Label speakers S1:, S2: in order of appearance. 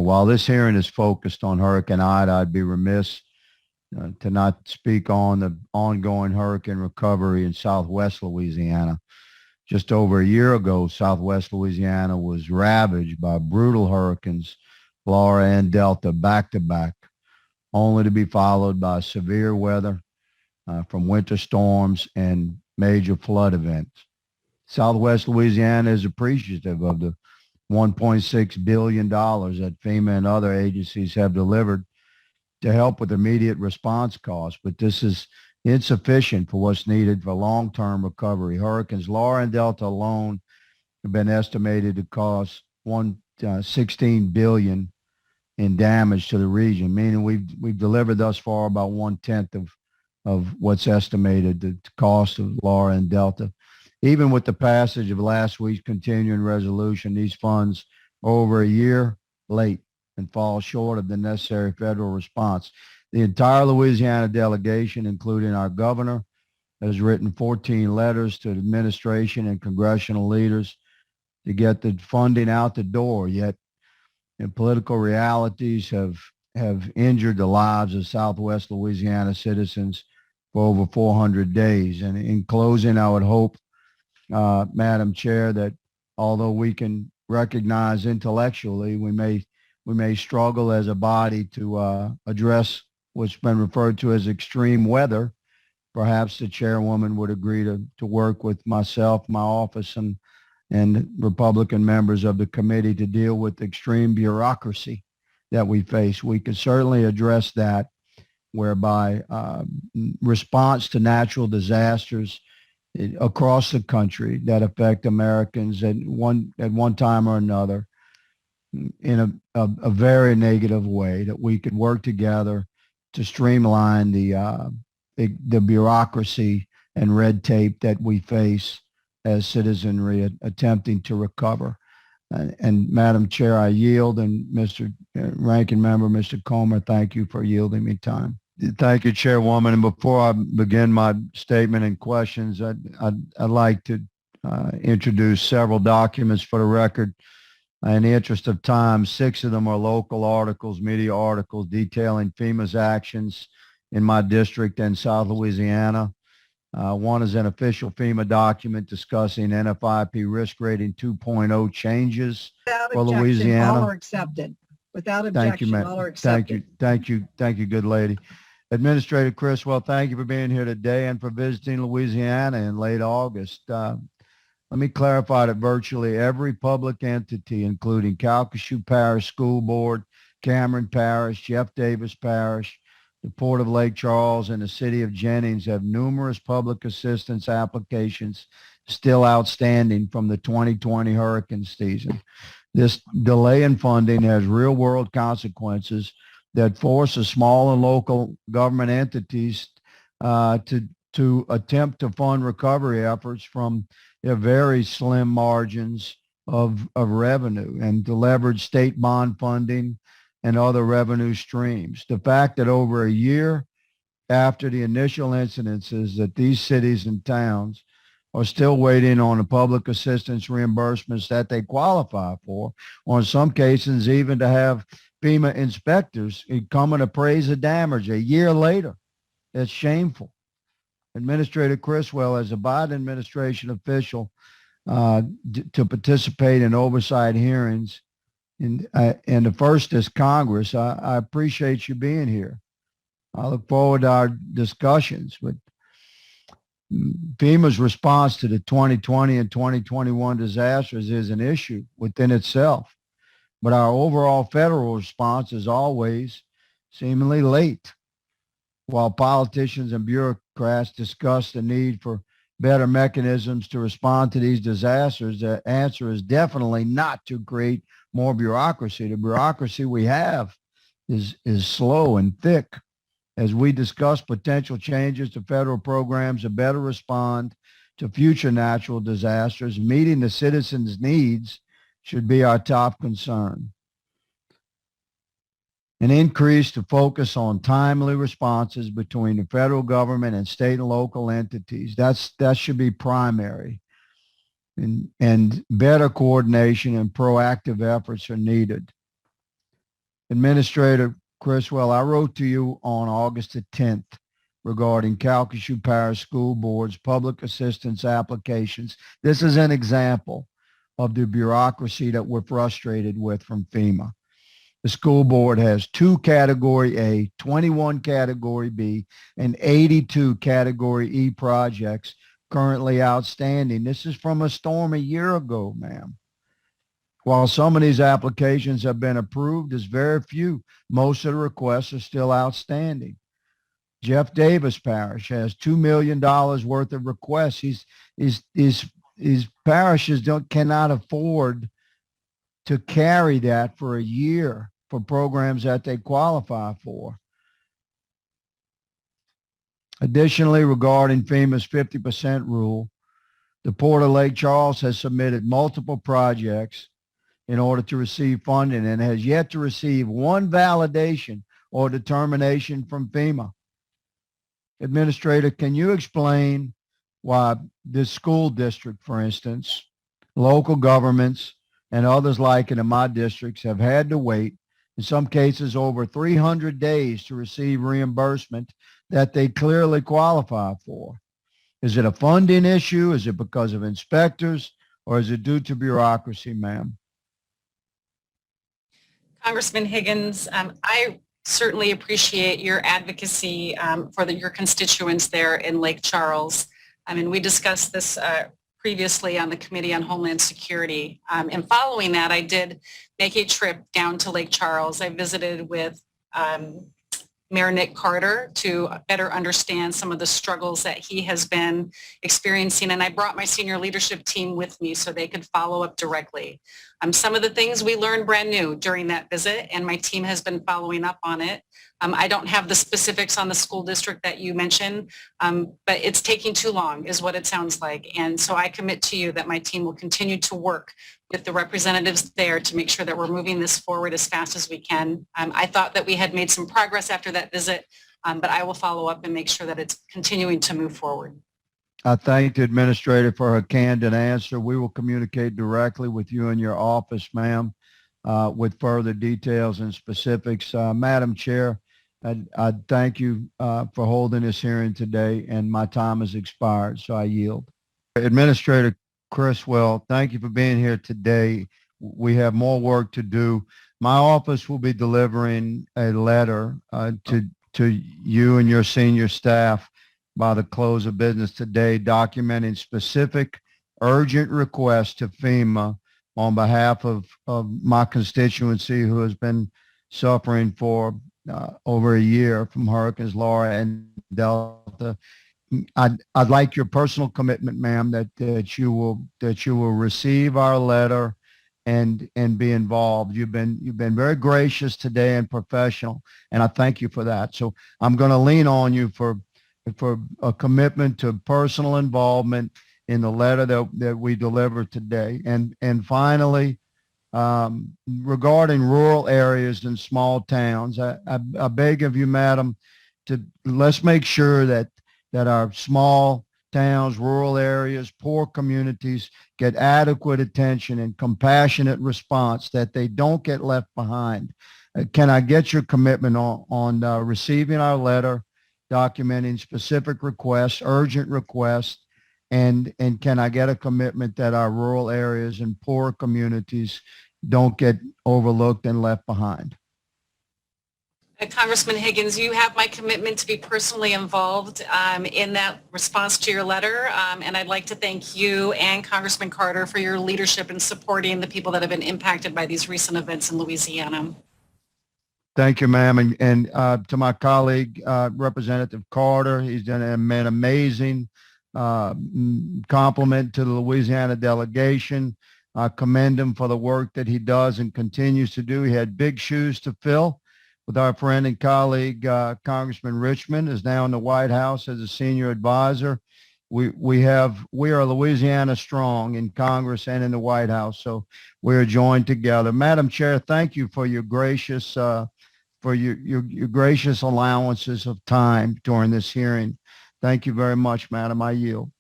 S1: while this hearing is focused on Hurricane Ida, I'd be remiss to not speak on the ongoing hurricane recovery in Southwest Louisiana. Just over a year ago, Southwest Louisiana was ravaged by brutal hurricanes, Laura and Delta, back to back, only to be followed by severe weather from winter storms and major flood events. Southwest Louisiana is appreciative of the $1.6 billion that FEMA and other agencies have delivered to help with immediate response costs, but this is insufficient for what's needed for long-term recovery. Hurricanes Laura and Delta alone have been estimated to cost $16 billion in damage to the region, meaning we've delivered thus far about 1/10 of what's estimated the cost of Laura and Delta. Even with the passage of last week's continuing resolution, these funds are over a year late and fall short of the necessary federal response. The entire Louisiana delegation, including our governor, has written 14 letters to the administration and congressional leaders to get the funding out the door, yet political realities have injured the lives of Southwest Louisiana citizens for over 400 days. And in closing, I would hope, Madam Chair, that although we can recognize intellectually, we may struggle as a body to address what's been referred to as extreme weather. Perhaps the chairwoman would agree to work with myself, my office, and Republican members of the committee to deal with extreme bureaucracy that we face. We could certainly address that, whereby response to natural disasters across the country that affect Americans at one time or another in a very negative way, that we could work together to streamline the bureaucracy and red tape that we face as citizenry attempting to recover. And Madam Chair, I yield, and Mr. Ranking Member, Mr. Comer, thank you for yielding me time. Thank you, Chairwoman. And before I begin my statement and questions, I'd like to introduce several documents for the record. In the interest of time, 6 of them are local articles, media articles detailing FEMA's actions in my district and South Louisiana. One is an official FEMA document discussing NFIP risk rating 2.0 changes for Louisiana.
S2: All are accepted. Without objection, all are accepted.
S1: Thank you, good lady. Administrator Criswell, thank you for being here today and for visiting Louisiana in late August. Let me clarify that virtually every public entity, including Calcasieu Parish School Board, Cameron Parish, Jeff Davis Parish, the Port of Lake Charles, and the City of Jennings, have numerous public assistance applications still outstanding from the 2020 hurricane season. This delay in funding has real-world consequences that force a small and local government entities to attempt to fund recovery efforts from their very slim margins of revenue and to leverage state bond funding and other revenue streams. The fact that over a year after the initial incidences that these cities and towns are still waiting on the public assistance reimbursements that they qualify for, or in some cases even to have FEMA inspectors come and appraise the damage a year later. That's shameful. Administrator Criswell, as a Biden administration official, to participate in oversight hearings, and the first is Congress, I appreciate you being here. I look forward to our discussions. But FEMA's response to the 2020 and 2021 disasters is an issue within itself. But our overall federal response is always seemingly late. While politicians and bureaucrats discuss the need for better mechanisms to respond to these disasters, the answer is definitely not to create more bureaucracy. The bureaucracy we have is slow and thick. As we discuss potential changes to federal programs to better respond to future natural disasters, meeting the citizens' needs should be our top concern. An increase to focus on timely responses between the federal government and state and local entities. That should be primary. And better coordination and proactive efforts are needed. Administrator Criswell, I wrote to you on August the 10th regarding Calcasieu Parish School Board's public assistance applications. This is an example of the bureaucracy that we're frustrated with from FEMA. The school board has 2 Category A, 21 Category B, and 82 Category E projects currently outstanding. This is from a storm a year ago, ma'am. While some of these applications have been approved, there's very few. Most of the requests are still outstanding. Jeff Davis Parish has $2 million worth of requests. His parishes cannot afford to carry that for a year for programs that they qualify for. Additionally, regarding FEMA's 50% rule, the Port of Lake Charles has submitted multiple projects in order to receive funding and has yet to receive one validation or determination from FEMA. Administrator, can you explain why this school district, for instance, local governments, and others like it in my districts have had to wait, in some cases over 300 days, to receive reimbursement that they clearly qualify for? Is it a funding issue? Is it because of inspectors? Or is it due to bureaucracy, ma'am?
S3: Congressman Higgins, I certainly appreciate your advocacy for your constituents there in Lake Charles. I mean, we discussed this previously on the Committee on Homeland Security. And following that, I did make a trip down to Lake Charles. I visited with Mayor Nick Carter to better understand some of the struggles that he has been experiencing. And I brought my senior leadership team with me so they could follow up directly. Some of the things we learned brand new during that visit, and my team has been following up on it. I don't have the specifics on the school district that you mentioned, but it's taking too long is what it sounds like. And so I commit to you that my team will continue to work with the representatives there to make sure that we're moving this forward as fast as we can. I thought that we had made some progress after that visit, but I will follow up and make sure that it's continuing to move forward.
S1: I thank the administrator for her candid answer. We will communicate directly with you in your office, ma'am, with further details and specifics. Madam Chair, I thank you for holding this hearing today, and my time has expired, so I yield. Administrator Criswell, thank you for being here today. We have more work to do. My office will be delivering a letter to you and your senior staff by the close of business today, documenting specific urgent requests to FEMA on behalf of my constituency who has been suffering for over a year from Hurricanes Laura and Delta. I'd like your personal commitment, ma'am, that you will receive our letter and be involved. You've been very gracious today and professional, and I thank you for that. So I'm going to lean on you for a commitment to personal involvement in the letter that we deliver today. And finally, regarding rural areas and small towns, I beg of you, madam, let's make sure that our small towns, rural areas, poor communities get adequate attention and compassionate response, that they don't get left behind. Can I get your commitment on receiving our letter, documenting specific requests, urgent requests, and can I get a commitment that our rural areas and poor communities don't get overlooked and left behind?
S3: Congressman Higgins, you have my commitment to be personally involved in that response to your letter, and I'd like to thank you and Congressman Carter for your leadership in supporting the people that have been impacted by these recent events in Louisiana.
S1: Thank you, ma'am. And to my colleague, Representative Carter, he's done an amazing compliment to the Louisiana delegation. I commend him for the work that he does and continues to do. He had big shoes to fill with our friend and colleague, Congressman Richmond, is now in the White House as a senior advisor. We are Louisiana strong in Congress and in the White House, so we are joined together. Madam Chair, thank you for your gracious your gracious allowances of time during this hearing. Thank you very much, madam. I yield.